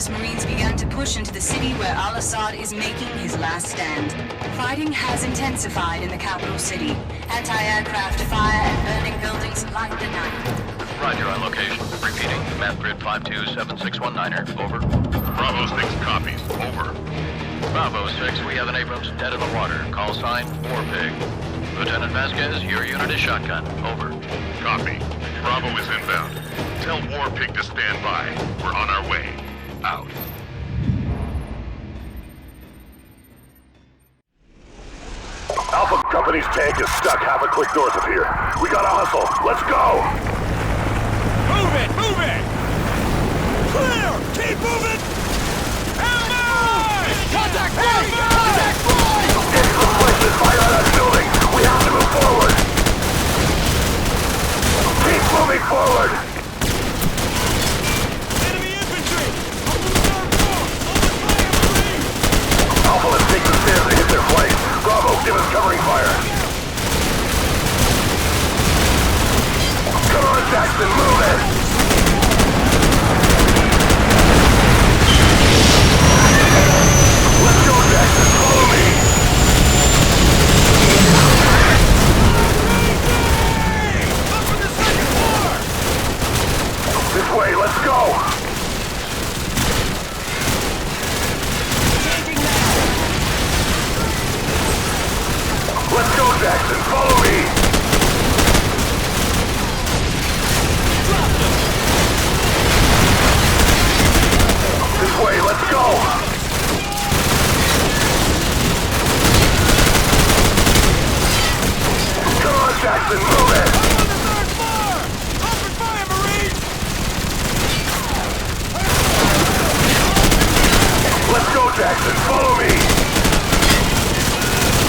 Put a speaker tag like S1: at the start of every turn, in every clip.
S1: U.S. Marines began to push into the city where al-Assad is making his last stand. Fighting has intensified in the capital city. Anti-aircraft fire and burning buildings light the night.
S2: Roger on location. Repeating, map grid 527619er, over.
S3: Bravo 6 copies, over.
S2: Bravo 6, we have an Abrams dead in the water. Call sign, War Pig. Lieutenant Vasquez, your unit is shotgun, over.
S3: Copy. Bravo is inbound. Tell War Pig to stand by. We're on our way. Out.
S4: Alpha Company's tank is stuck half a click north of here. We gotta hustle. Let's go!
S5: Move it! Move it! Clear! Keep moving! Ammo! Contact! Hey! Contact!
S4: It's the places fire on that building! We have to move forward! Keep moving forward!
S5: Enemy infantry! Up on the third floor! Open fire, Marine!
S4: Alpha, let's take the stairs to hit their flank. Bravo, give us covering fire. Come on, Jackson, move it! Let's go, Jackson, follow me!
S5: Up on the second floor!
S4: This way, let's go! Let's go, Jackson, follow me! This way, let's go! Come on, Jackson, move it!
S5: Up on the third floor! Open fire, Marines!
S4: Let's go, Jackson, follow me!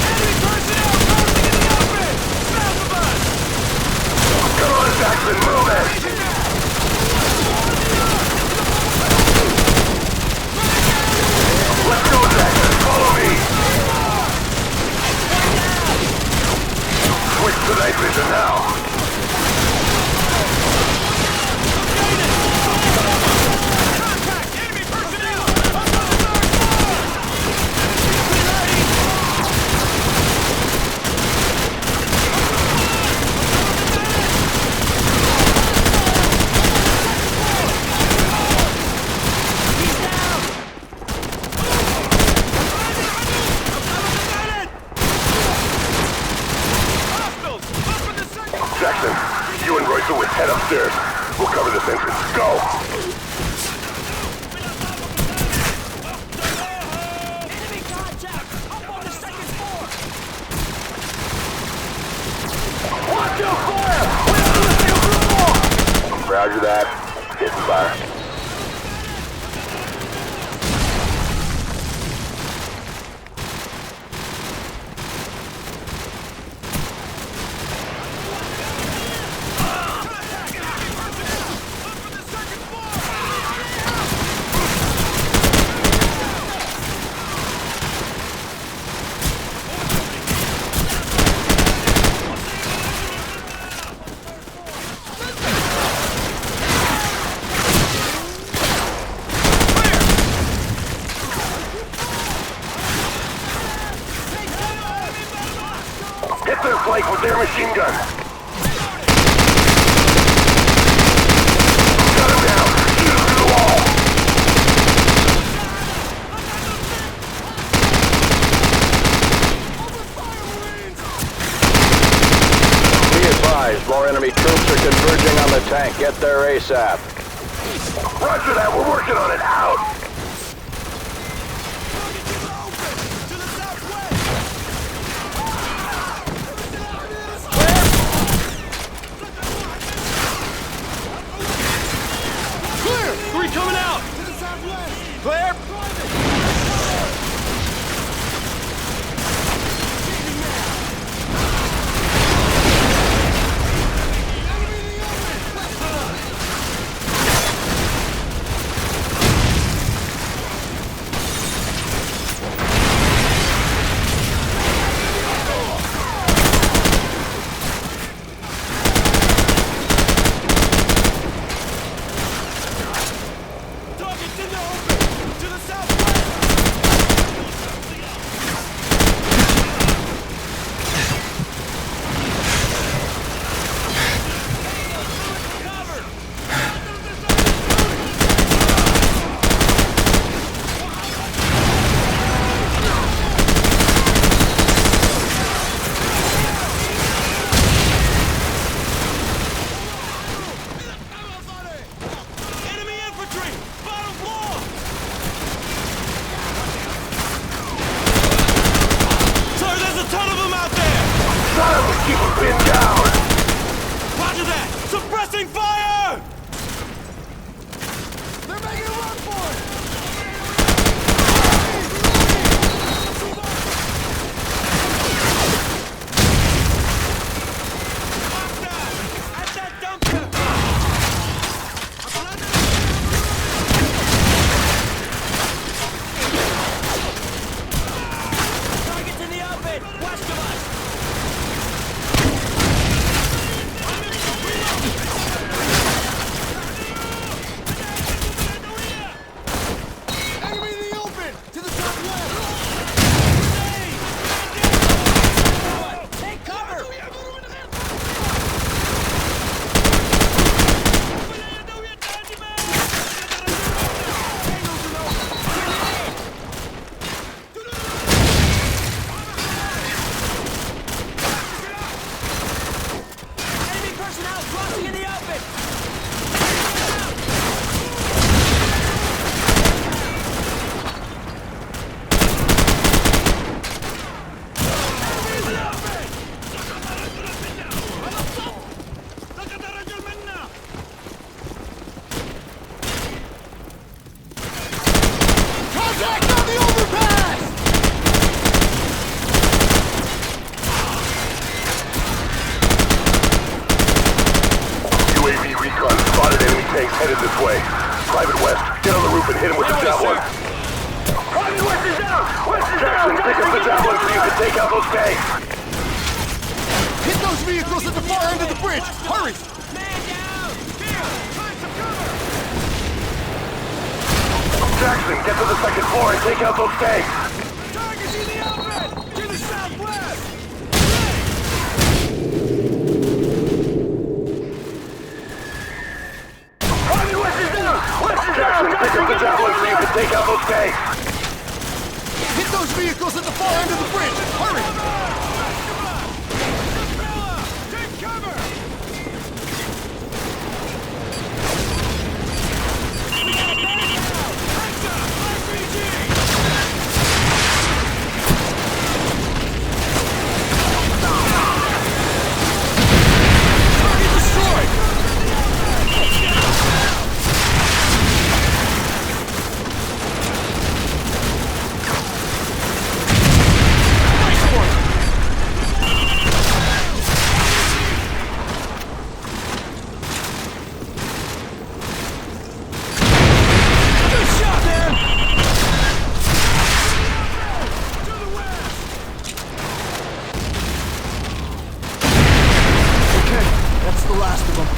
S5: Enemy personnel closing in the open! South of us!
S4: Come on, Jackson, move it! Let's go, Jackson, follow me! Switch to night vision now!
S5: Contact! Enemy personnel! Up on the third floor! Reloading! He's down! Hostiles! Up in the second!
S4: Jackson, you and Royce will head upstairs. We'll cover this entrance. Go!
S5: Enemy contact! Up on the second floor!
S4: Watch your fire! We're on the field floor! Roger that. Hitting fire. Hit their flank with their machine gun. Shut him down. Shoot him through the wall.
S6: Be advised, more enemy troops are converging on the tank. Get there ASAP.
S4: Roger that. We're working on it. Out.
S5: To the southwest! Clear! Three coming out! To the southwest! Clear! Suppressing fire! They're making a run for it! At that dumpster! Target's in the open! West of us! Enemy in the open! To the southwest! Take cover! Enemy personnel crossing in the open! Contact on the overpass!
S3: UAV recon spotted enemy tanks headed this way. Private West, get on the roof and hit him with the javelin. Private West is down! West is down! Jackson, pick up the javelin so you can take out those tanks.
S5: Hit those vehicles at the far end of the bridge! Hurry! Man down! Here! Find some cover!
S3: Jackson, get to the second floor and take out those tanks.
S5: Target's in the open! To the southwest!
S3: Private West is down! West is down! Jackson, pick up the javelin so you can take out those tanks.
S5: Hit those vehicles at the far end of the bridge! Hurry! Take cover! Target destroyed! Nice one! Good shot, man! To the west! Okay, that's the last of them.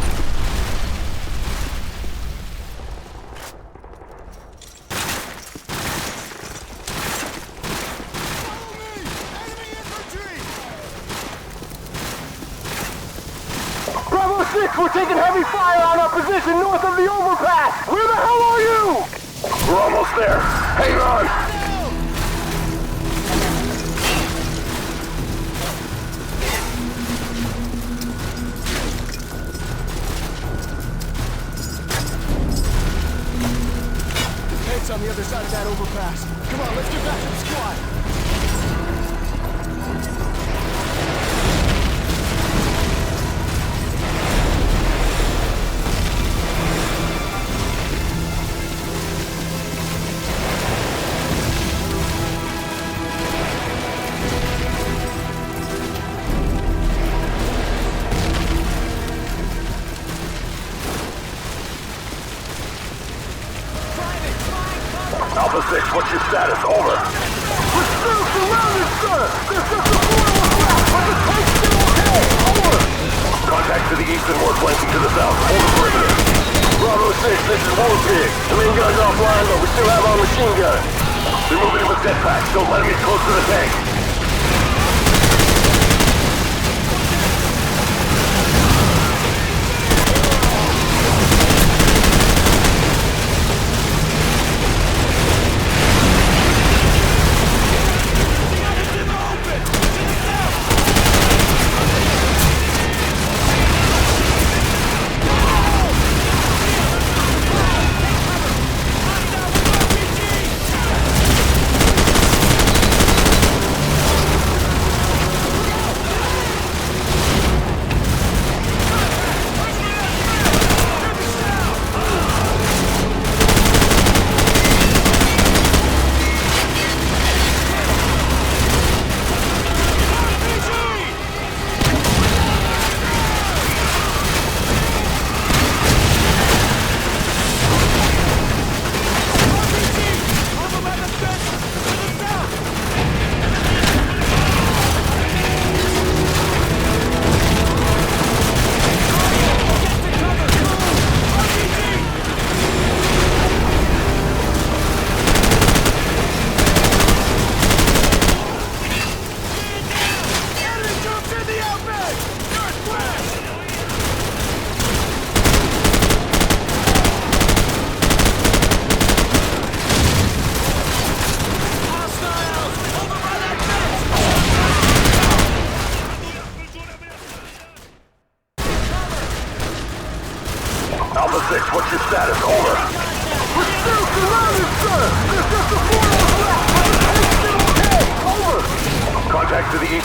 S5: Follow me! Enemy infantry!
S3: Bravo 6, we're taking heavy fire on our position north of the overpass! Where the hell are you? We're almost there. Hang on!
S5: Tanks on the other side of that overpass. Come on, let's get back to the squad.
S3: Alpha 6, what's your status? Over. We're still surrounded, sir! There's just a border left, but the tank's still okay! Over! Contact to the east and we're flanking to the south. Hold the perimeter. Bravo 6, this is Warpig. The main gun's offline, but we still have our machine gun. They're moving in with jetpacks. Don't let them get close to the tank.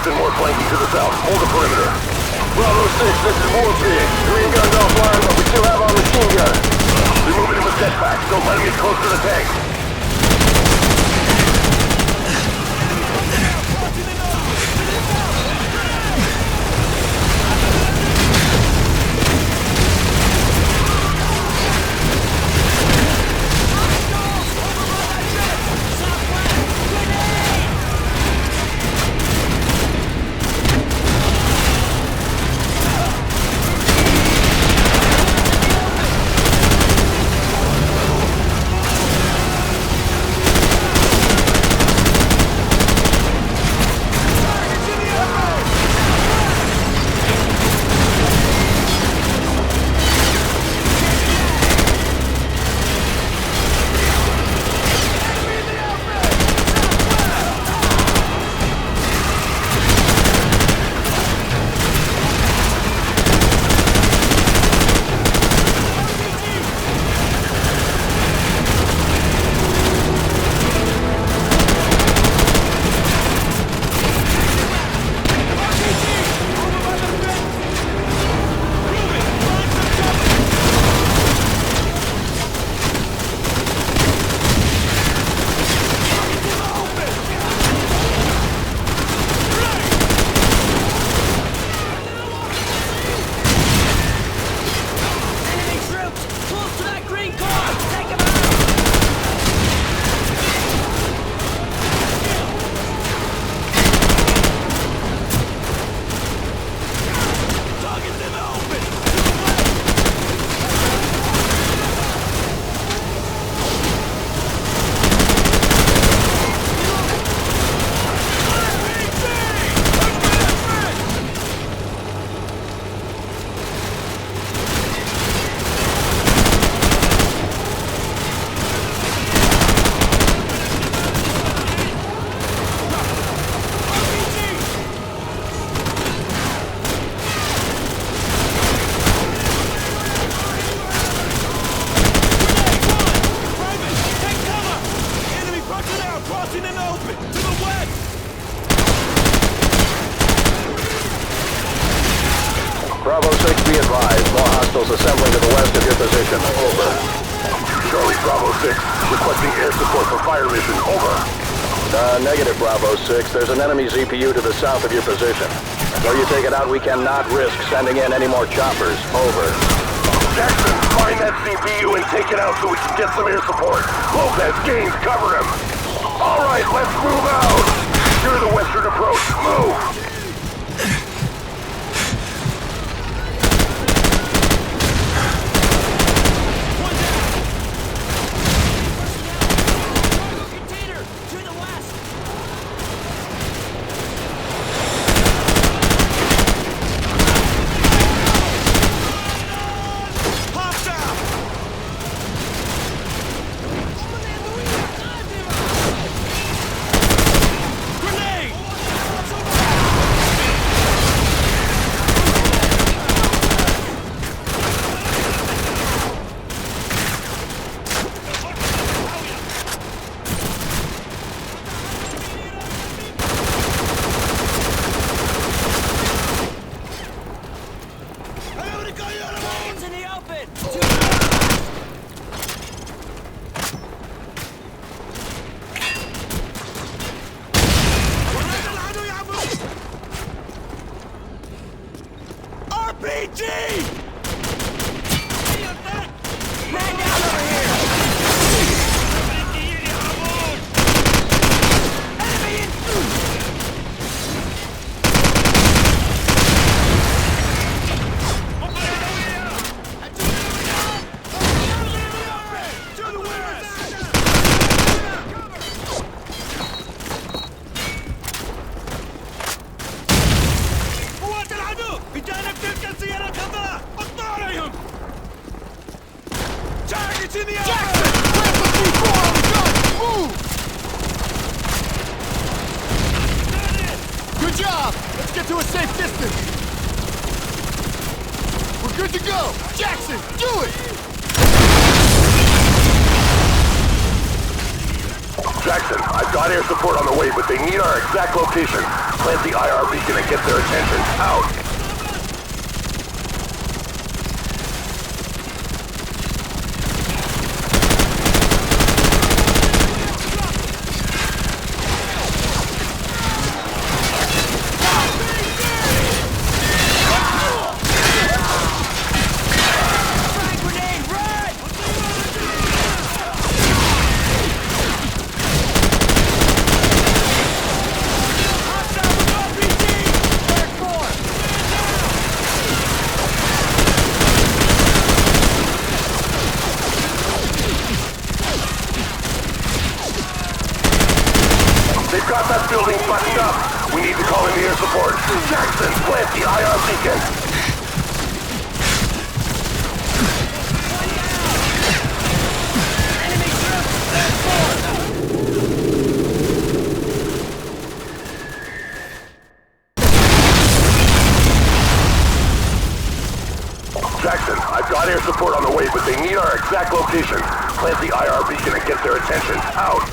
S3: Eastern War flanking to the south. Hold the perimeter. Bravo 6, this is Warpig. Green gun's offline, but we still have our machine gun. We're moving him with jetpacks. Don't let him get close to the tank.
S6: Bravo 6, be advised. More hostiles assembling to the west of your position. Over.
S3: Charlie Bravo 6, requesting air support for fire mission. Over.
S6: Negative, Bravo 6. There's an enemy ZPU to the south of your position. Though you take it out, we cannot risk sending in any more choppers. Over.
S3: Jackson, find that CPU and take it out so we can get some air support. Lopez, Gaines, cover him. All right, let's move out. Secure the western approach. Move. got air support on the way, but they need our exact location. Plant the IR beacon and get their attention. Out! They've got that building buttoned up. We need to call in the air support. Jackson, plant the IR beacon. Jackson, I've got air support on the way, but they need our exact location. Plant the IR beacon and get their attention. Out!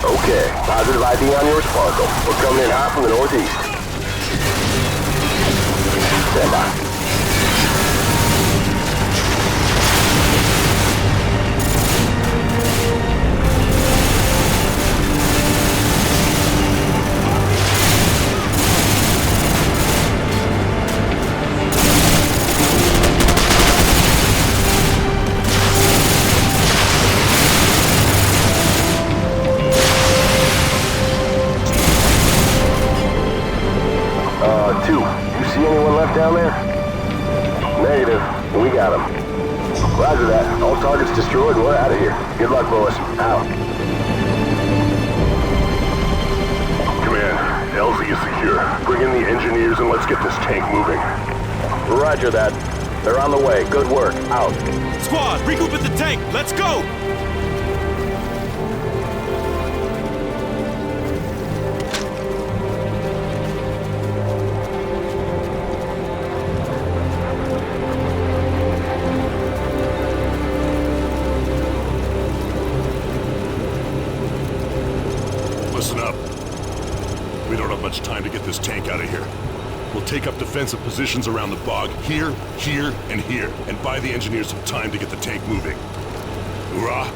S3: Okay, positive ID on your Sparkle. We're coming in hot from the northeast. Stand by. Down there? Negative. We got him. Roger that. All targets destroyed. We're out of here. Good luck, boys. Out. Command, LZ is secure. Bring in the engineers and let's get this tank moving.
S6: Roger that. They're on the way. Good work. Out.
S7: Squad, regroup at the tank. Let's go!
S8: Listen up. We don't have much time to get this tank out of here. We'll take up defensive positions around the bog, here, here, and here, and buy the engineers some time to get the tank moving. Hoorah!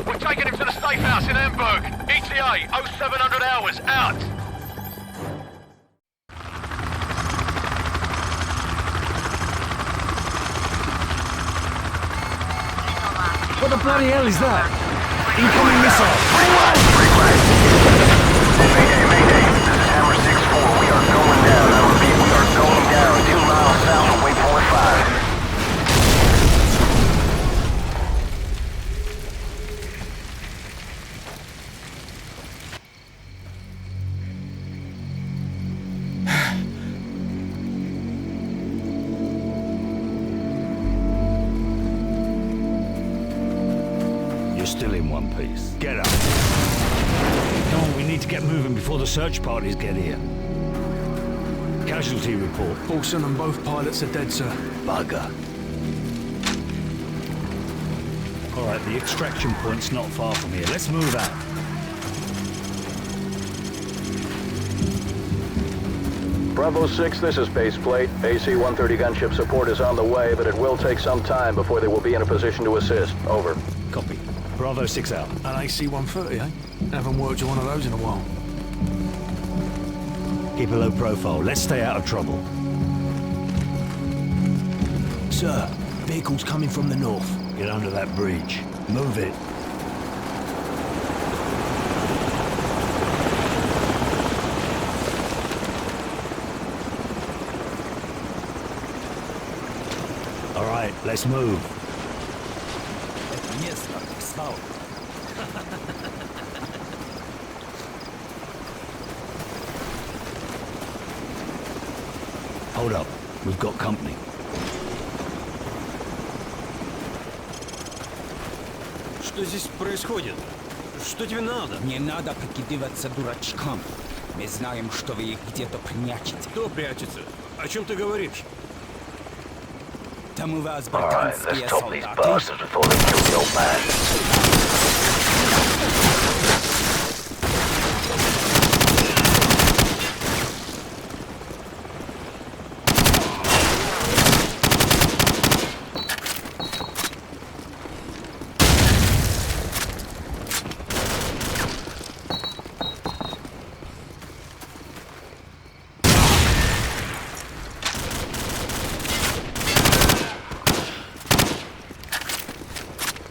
S2: We're taking him to the safe house in Hamburg. ETA, 0700 hours, out.
S9: What the bloody hell is that? Incoming missile!
S3: Mayday, mayday. This is Hammer 6-4. We are going down. I repeat, we are going down 2 miles south of Waypoint 5.
S9: You're still in one piece. Get up. Come on, we need to get moving before the search parties get here. Casualty report.
S7: Olsen and both pilots are dead, sir.
S9: Bugger. All right, the extraction point's not far from here. Let's move out.
S6: Bravo 6, this is Baseplate. AC-130 gunship support is on the way, but it will take some time before they will be in a position to assist. Over.
S9: Copy. Bravo 6 out.
S7: An AC-130, eh? Haven't worked on one of those in a while.
S9: Keep a low profile. Let's stay out of trouble.
S10: Sir, vehicles coming from the north.
S9: Get under that bridge. Move it. All right, let's move. Hold up. We've got company.
S11: Что здесь происходит? Что тебе надо?
S10: Не надо прикидываться дурачком. Мы знаем, что вы их где-то прячете.
S11: Кто прячется? О чем ты говоришь?
S10: Там у вас
S4: Alright,
S10: британские
S4: let's top these
S10: солдаты.
S4: bastards before they kill the old man.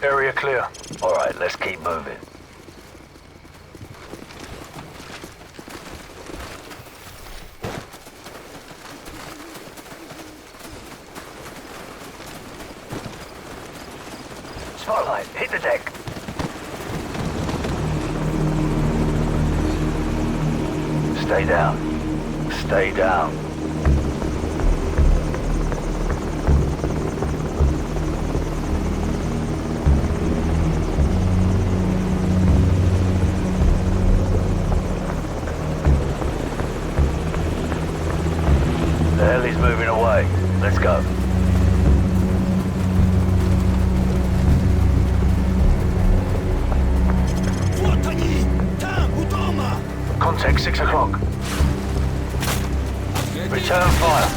S3: Area clear.
S4: Alright, let's keep moving. Spotlight, hit the deck. Stay down. Stay down. The heli's moving away. Let's go.
S10: Вот они! Там, у дома!
S3: Contact 6 o'clock.
S4: Return fire.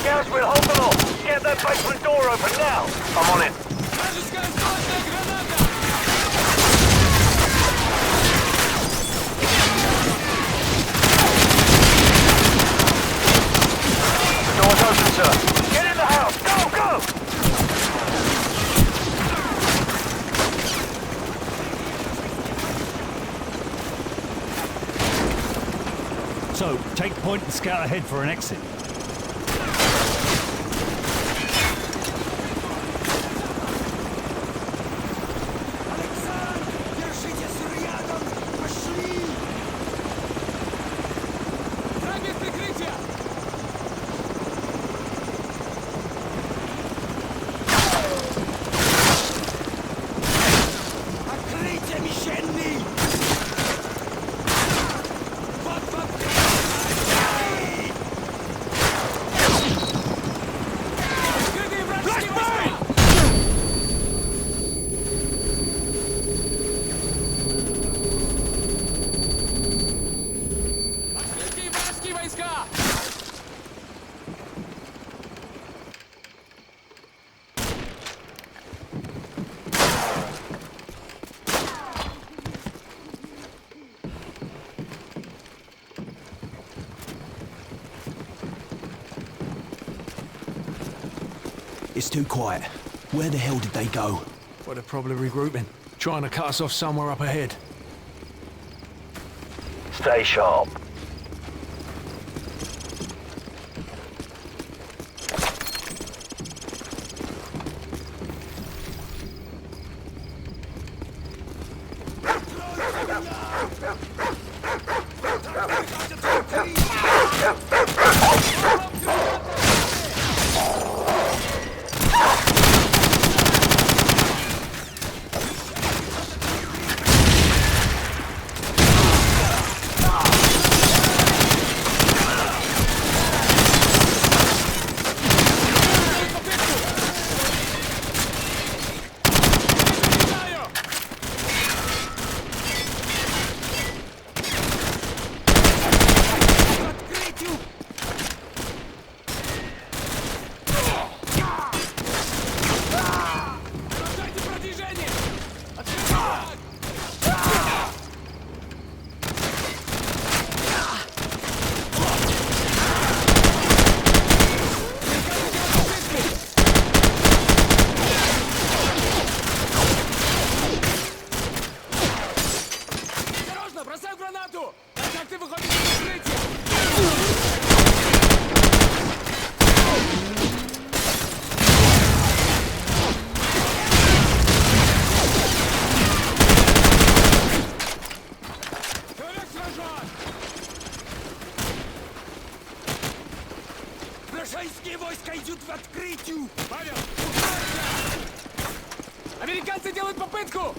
S4: Garrison, hold them off. Get that basement door open now.
S3: I'm on it. The door's open, sir.
S4: Get in the house. Go, go.
S9: So, take point and scout ahead for an exit.
S10: It's too quiet. Where the hell did they go?
S7: Well, they're probably regrouping. Trying to cut us off somewhere up ahead.
S4: Stay sharp.
S5: Контакты выходят из укрытия! Человек сражен! Вражеские войска идут в открытию! Павел, укройся! Американцы делают попытку!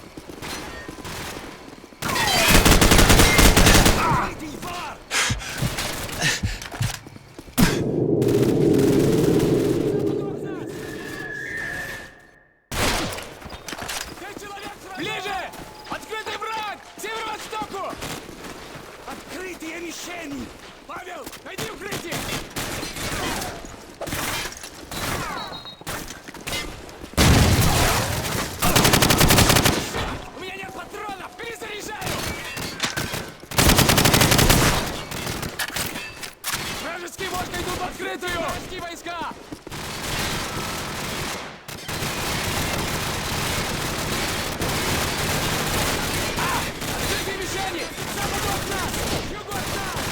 S5: Открытый вар! Ближе! Открытый враг! К северо-востоку! Открытые мишени! Павел, найди укрытие! У меня нет патронов! Перезаряжаю! Вражеские войска идут в открытую! Вражеские войска! Открытые мишени! К западу от нас! К югу от нас!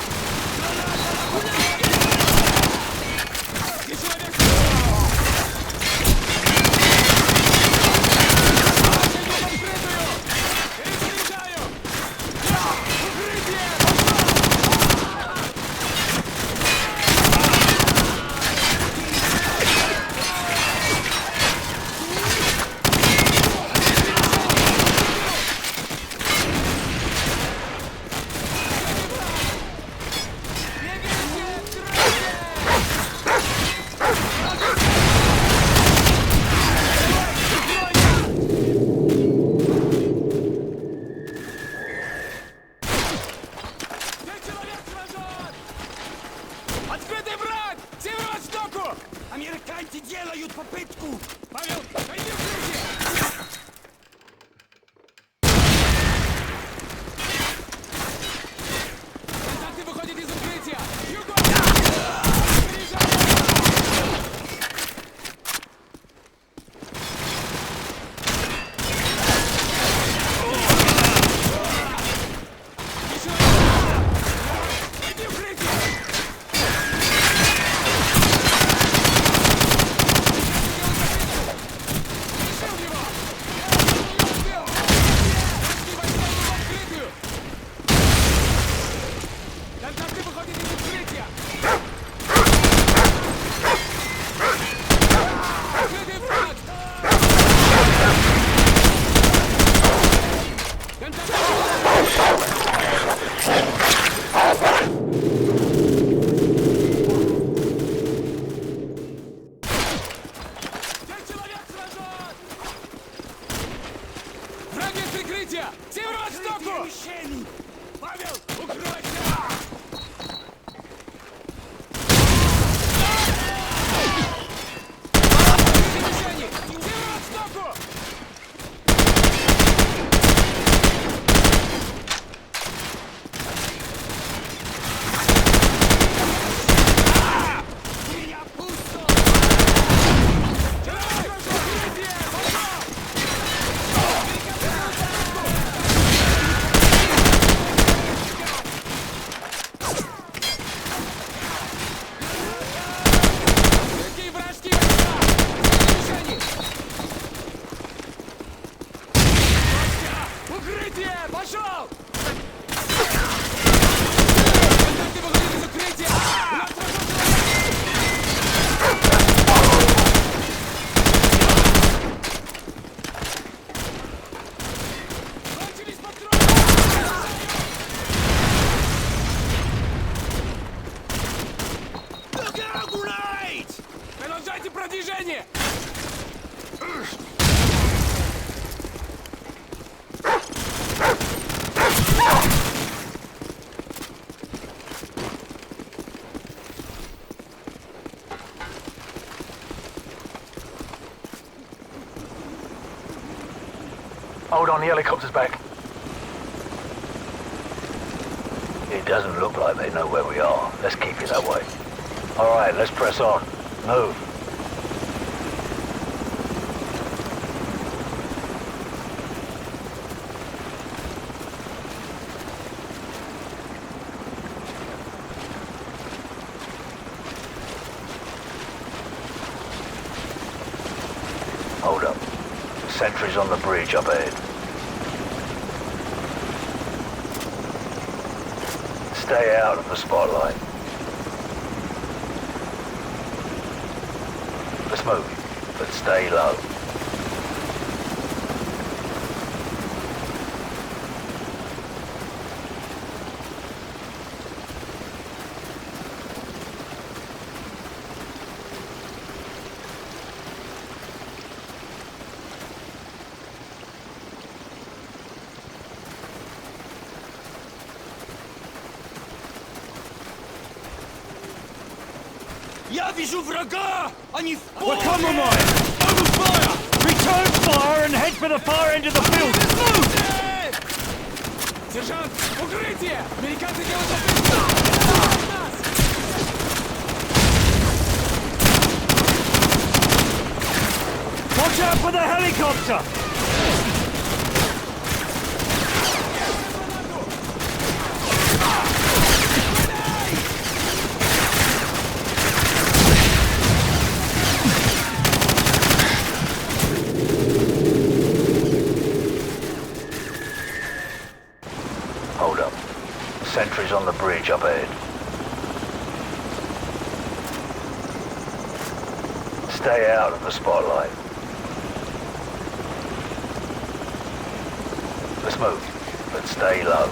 S5: И человек! Перезаряжаю! Укрытие! Открытый враг! К северо-востоку! Американцы делают попытку! Павел, найди укрытие! Контакты выходят из укрытия! Юго! Найди укрытие! Контакты выходят из укрытия! Открытый враг! Контакты! Здесь человек сражен! Враг без прикрытия! К северо-востоку! Мишени! Павел, укройся! Мишени! К северо-востоку! У меня пусто! Человек! Укрытие! Пошел! Какие вражеские войска! Мишени! Укрытие! Пошел! Контакты выходят из укрытия! У нас сражен человек! Кончились патроны! Продолжайте продвижение!
S3: Hold on, the helicopter's back. It doesn't look like they know where we are. Let's keep it that way. All right, let's press on. Move.
S6: Sentries on the bridge up ahead. Stay out of the spotlight. Let's move, but stay low.
S11: Я вижу врага! Они в поле!
S9: We're compromised! Open fire! Return fire and head for the far end of the field! Move!
S11: Сержант, укрытие! Американцы делают ошибку!
S9: Watch out for the helicopter!
S6: Hold up. Sentries on the bridge up ahead. Stay out of the spotlight. Let's move, but stay low.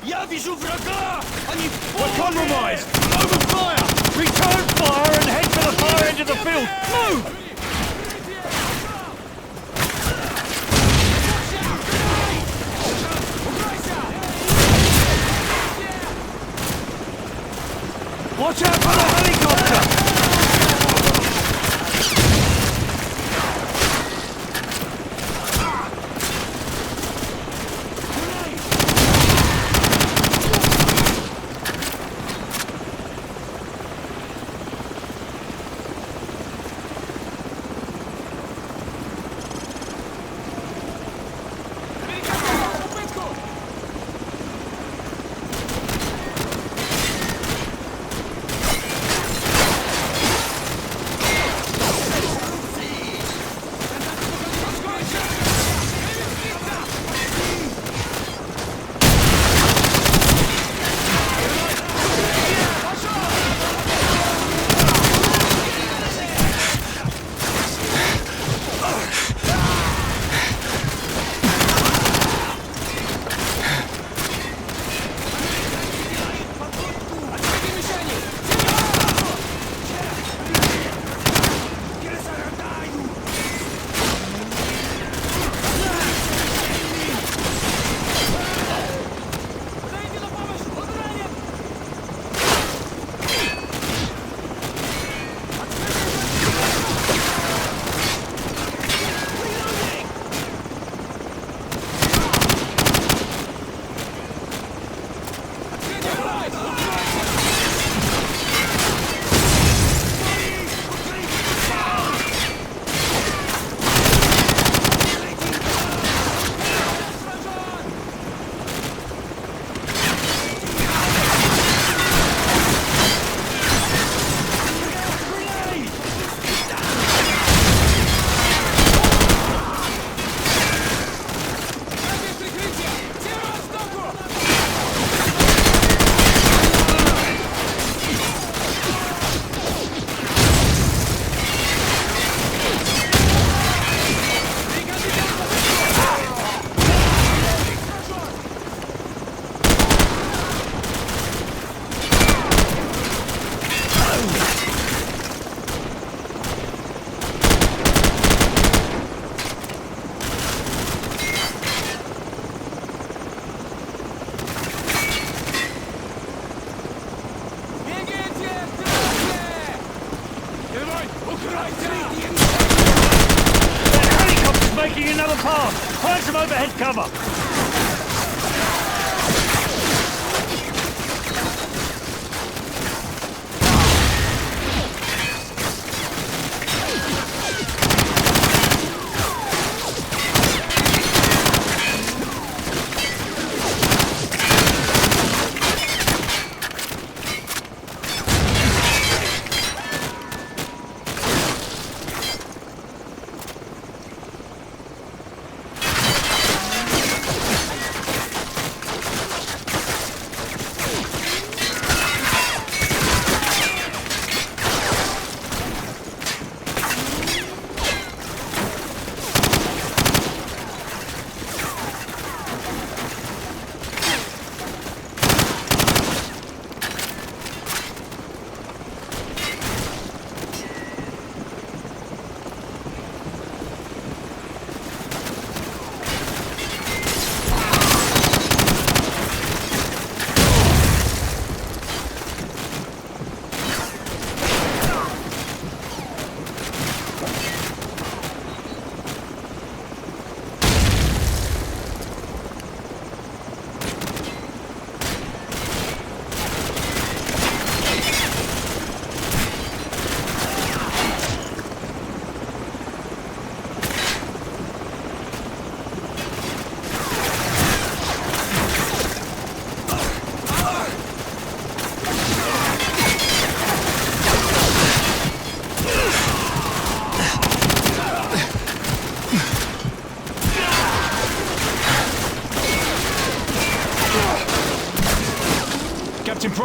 S11: Я вижу врага! Они в поле!
S9: We're compromised! Open fire! Return fire and head for the far end of the field! Move! Watch out for the helicopter! Making another pass! Find some overhead cover!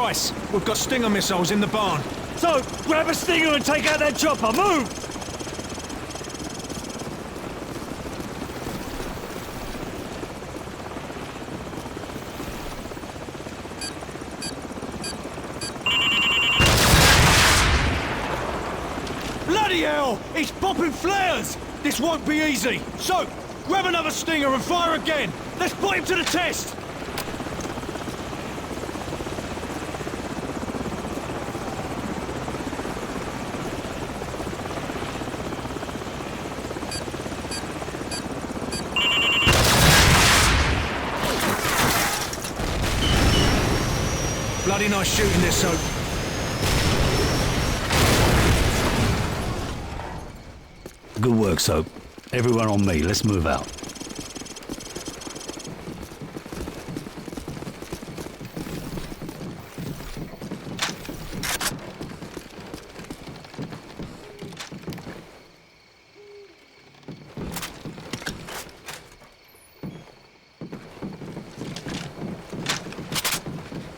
S7: price. We've got Stinger missiles in the barn.
S9: So, grab a Stinger and take out that chopper. Move!
S7: Bloody hell! It's popping flares! This won't be easy. So, grab another Stinger and fire again. Let's put him to the test! Bloody nice shooting this, Soap.
S9: Good work, Soap. Everyone on me, let's move out.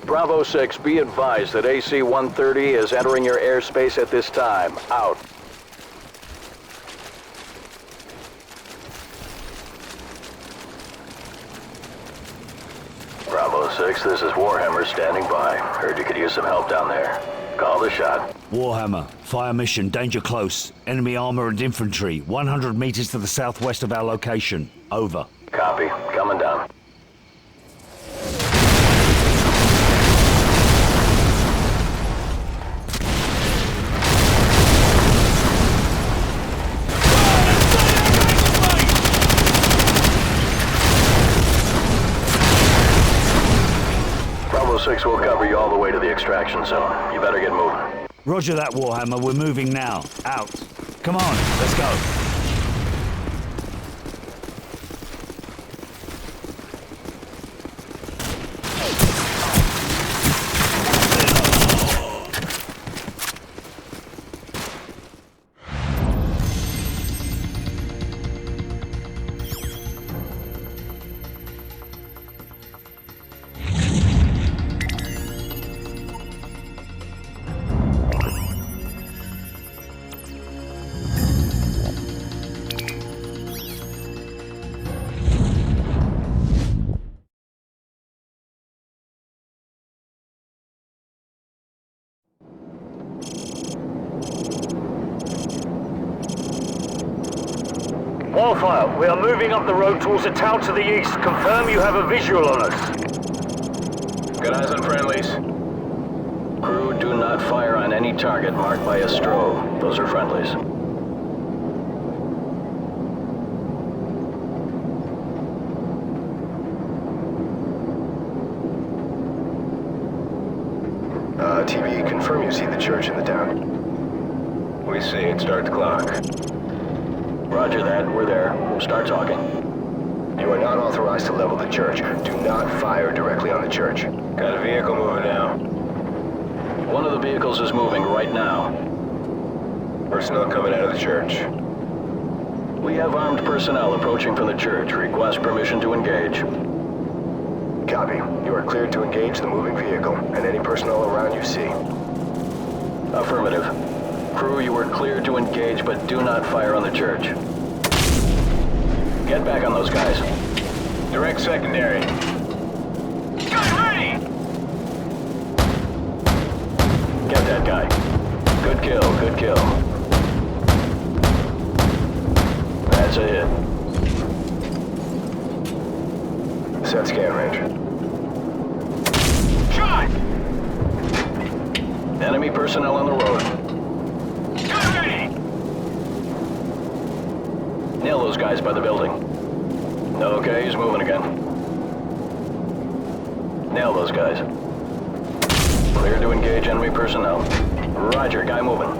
S6: Bravo 6, be advised that AC-130 is entering your airspace at this time. Out. Bravo 6, this is Warhammer standing by. Heard you could use some help down there. Call the shot.
S9: Warhammer, fire mission, danger close. Enemy armor and infantry, 100 meters to the southwest of our location. Over.
S6: Copy. Coming down. Bravo 6 will cover you all the way to the extraction zone. You better get moving.
S9: Roger that, Warhammer. We're moving now. Out. Come on, let's go.
S12: Wildfire, we are moving up the road towards a town to the east. Confirm you have a visual on us.
S6: Good eyes on friendlies. Crew, do not fire on any target marked by a strobe. Those are friendlies.
S3: TV, confirm you see the church in the town.
S6: We see it. Start the clock. Roger that. We're there. Start talking.
S3: You are not authorized to level the church. Do not fire directly on the church.
S6: Got a vehicle moving now. One of the vehicles is moving right now.
S3: Personnel coming out of the church.
S6: We have armed personnel approaching from the church. Request permission to engage.
S3: Copy. You are cleared to engage the moving vehicle and any personnel around you see.
S6: Affirmative. Crew, you are cleared to engage, but do not fire on the church. Get back on those guys.
S12: Direct secondary. Gun ready!
S6: Get that guy. Good kill, good kill. That's a hit.
S3: Set scan range.
S12: Shot!
S6: Enemy personnel on the road.
S12: Gun ready!
S6: Nail those guys by the building. Okay, he's moving again. Nail those guys. Clear to engage enemy personnel. Roger, guy moving.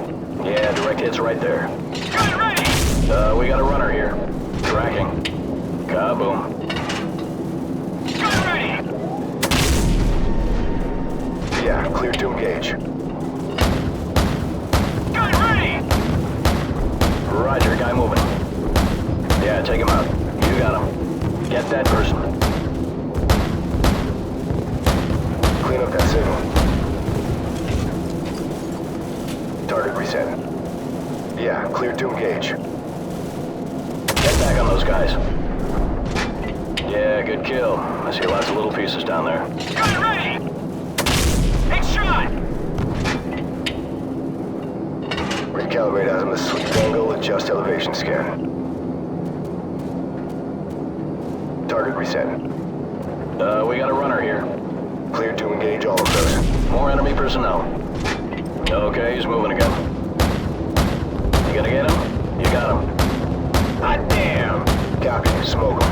S6: Yeah, direct hits right there.
S12: Gun ready!
S6: We got a runner here. Tracking. Kaboom.
S12: Gun ready!
S3: Yeah, cleared to engage.
S12: Gun ready!
S6: Roger, guy moving. Yeah, take him out. You got him. Get that person.
S3: Clean up that signal.
S4: Target reset. Yeah, cleared to engage.
S6: Get back on those guys. Yeah, good kill. I see lots of little pieces down there.
S12: Gun ready! Hit shot!
S4: Recalibrate out on the sweep angle, adjust elevation scan. Target reset.
S6: We got a runner here.
S4: Cleared to engage all of those.
S6: More enemy personnel. Okay, he's moving again. You gonna get him? You got him.
S4: Hot damn! Copy, smoke him.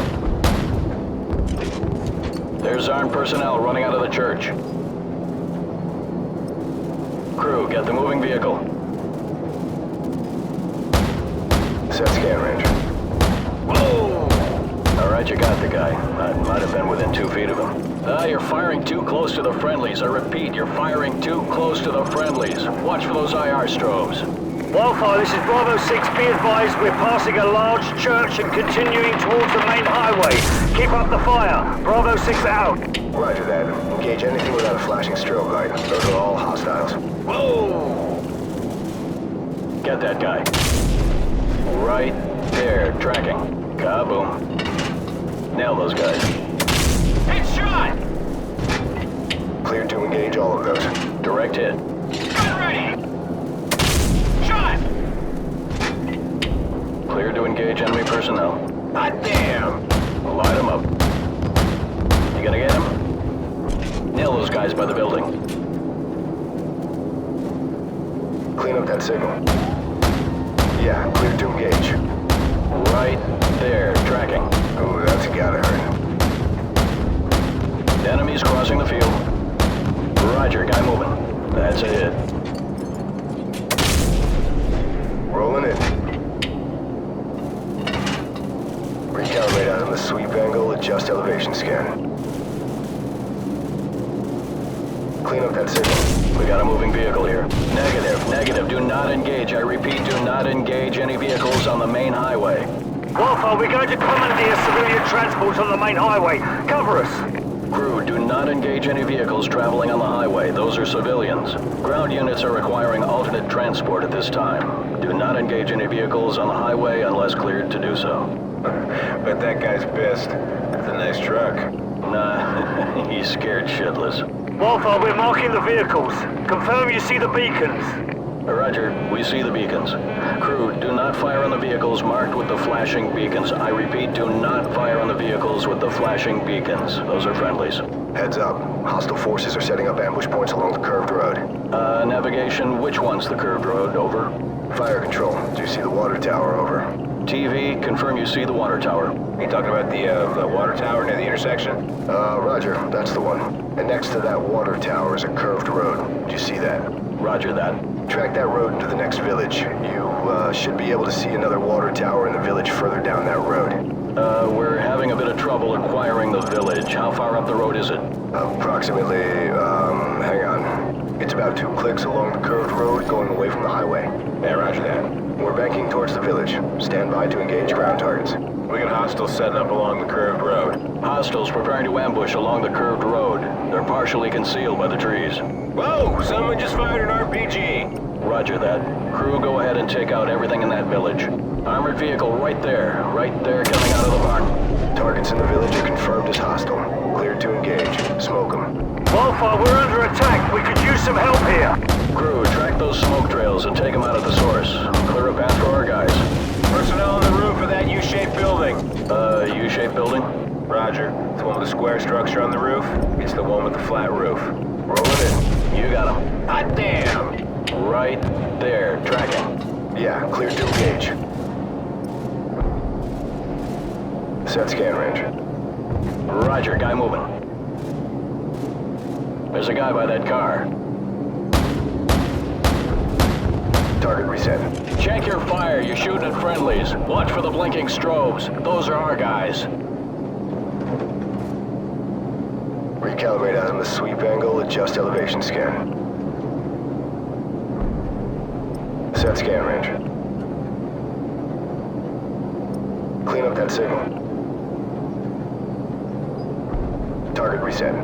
S6: There's armed personnel running out of the church. Crew, get the moving vehicle.
S4: Set scan range.
S6: Whoa! Alright, you got the guy. I might have been within 2 feet of him. You're firing too close to the friendlies. I repeat, you're firing too close to the friendlies. Watch for those IR strobes.
S12: Wildfire, this is Bravo 6. Be advised, we're passing a large church and continuing towards the main highway. Keep up the fire. Bravo 6 out.
S4: Roger that. Engage anything without a flashing strobe light. Those are all hostiles.
S6: Whoa! Get that guy. Right there, tracking. Kaboom. Nail those guys.
S12: Headshot!
S4: Cleared to engage all of those.
S6: Direct hit.
S12: Gun ready! Shot!
S6: Clear to engage enemy personnel.
S4: Hot damn!
S6: Light them up. You gonna get him? Nail those guys by the building.
S4: Clean up that signal. Yeah, cleared to engage.
S6: Right there, tracking.
S4: Oh, that's gotta hurt.
S6: Enemies crossing the field. Roger, guy moving. That's a hit.
S4: Rolling in. Recalibrate out on the sweep angle, adjust elevation scan. Clean up that signal.
S6: We got a moving vehicle here. Negative. Do not engage. I repeat, do not engage any vehicles on the main highway.
S12: Wildfire, we're going to commandeer civilian transports on the main highway. Cover us.
S6: Crew, do not engage any vehicles traveling on the highway. Those are civilians. Ground units are requiring alternate transport at this time. Do not engage any vehicles on the highway unless cleared to do so.
S4: Bet that guy's pissed. That's a nice truck.
S6: Nah, he's scared shitless.
S12: Wildfire, we're marking the vehicles. Confirm you see the beacons.
S6: Roger, we see the beacons. Crew, do not fire on the vehicles marked with the flashing beacons. I repeat, do not fire on the vehicles with the flashing beacons. Those are friendlies.
S4: Heads up. Hostile forces are setting up ambush points along the curved road.
S6: Navigation, which one's the curved road? Over.
S4: Fire control. Do you see the water tower? Over.
S6: TV, confirm you see the water tower.
S4: You talking about the water tower near the intersection? Roger. That's the one. And next to that water tower is a curved road. Do you see that?
S6: Roger that.
S4: Track that road into the next village. You should be able to see another water tower in the village further down that road.
S6: We're having a bit of trouble acquiring the village. How far up the road is it?
S4: Approximately, hang on. It's about 2 clicks along the curved road going away from the highway. Yeah, roger that. We're banking towards the village. Stand by to engage ground targets. We got hostiles setting up along the curved road.
S6: Hostiles preparing to ambush along the curved road. They're partially concealed by the trees.
S4: Whoa! Someone just fired an RPG!
S6: Roger that. Crew, go ahead and take out everything in that village. Armored vehicle right there coming out of the barn.
S4: Targets in the village are confirmed as hostile. Cleared to engage. Smoke them.
S12: Wildfire, we're under attack. We could use some help here.
S6: Crew, track those smoke trails and take them out at the source. Clear a path for our guys.
S4: Personnel on the roof of that U-shaped building.
S6: U-shaped building?
S4: Roger. The one with the square structure on the roof. It's the one with the flat roof. Rolling in.
S6: You got him.
S4: Hot damn!
S6: Right there, tracking.
S4: Yeah, cleared to engage. Set scan range.
S6: Roger, guy moving. There's a guy by that car.
S4: Target reset.
S6: Check your fire. You're shooting at friendlies. Watch for the blinking strobes. Those are our guys.
S4: Recalibrate out on the sweep angle, adjust elevation scan. Set scan range. Clean up that signal. Target reset.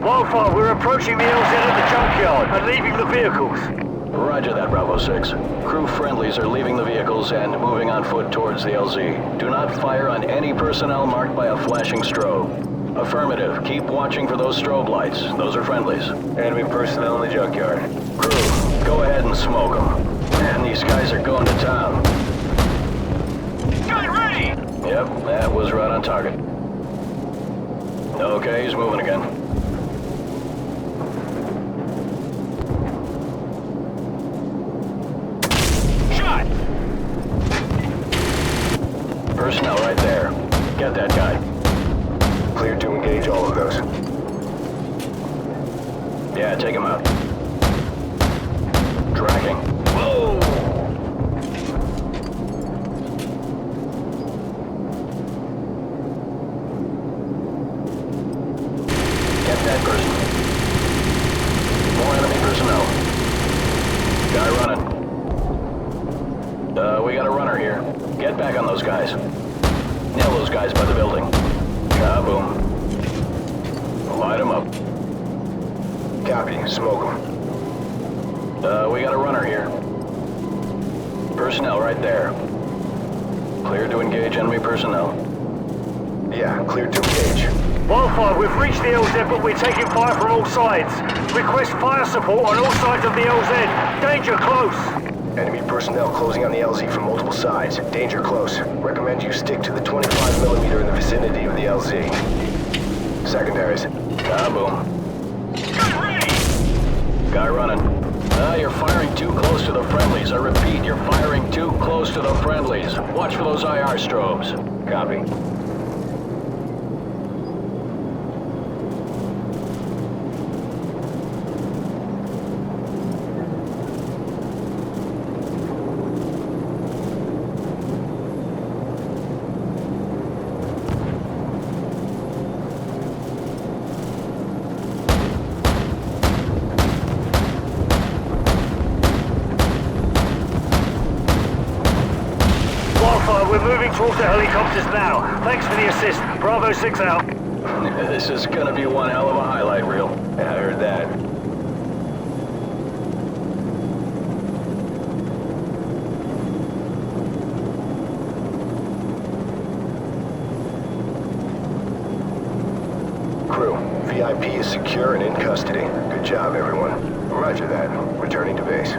S12: Wildfire, we're approaching the LZ at the junkyard and leaving the vehicles.
S6: Roger that, Bravo 6. Crew friendlies are leaving the vehicles and moving on foot towards the LZ. Do not fire on any personnel marked by a flashing strobe. Affirmative. Keep watching for those strobe lights. Those are friendlies.
S4: Enemy personnel in the junkyard.
S6: Crew, go ahead and smoke them. Man, these guys are going to town.
S12: Gun ready!
S6: Yep, that was right on target. Okay, he's moving again.
S12: Shot!
S6: Personnel right there. Get that guy.
S4: Cleared to engage all of those.
S6: Yeah, take him out. Tracking. Whoa! Get that person. More enemy personnel. Guy running. We got a runner here. Get back on those guys. Nail those guys by the building. Kaboom. Light them up.
S4: Copy. Smoke them.
S6: We got a runner here. Personnel right there. Clear to engage enemy personnel.
S4: Yeah, cleared to engage.
S12: Wildfire, we've reached the LZ, but we're taking fire from all sides. Request fire support on all sides of the LZ. Danger close.
S4: Enemy personnel closing on the LZ from multiple sides. Danger close. Recommend you stick to the 25mm in the vicinity of the LZ. Secondaries.
S6: Kaboom.
S12: Gun ready!
S6: Guy running. You're firing too close to the friendlies. I repeat, you're firing too close to the friendlies. Watch for those IR strobes. Copy.
S12: We're moving towards the helicopters now. Thanks for the assist. Bravo 6 out.
S6: This is gonna be one hell of a highlight reel.
S4: Yeah, I heard that. Crew, VIP is secure and in custody. Good job, everyone. Roger that. Returning to base.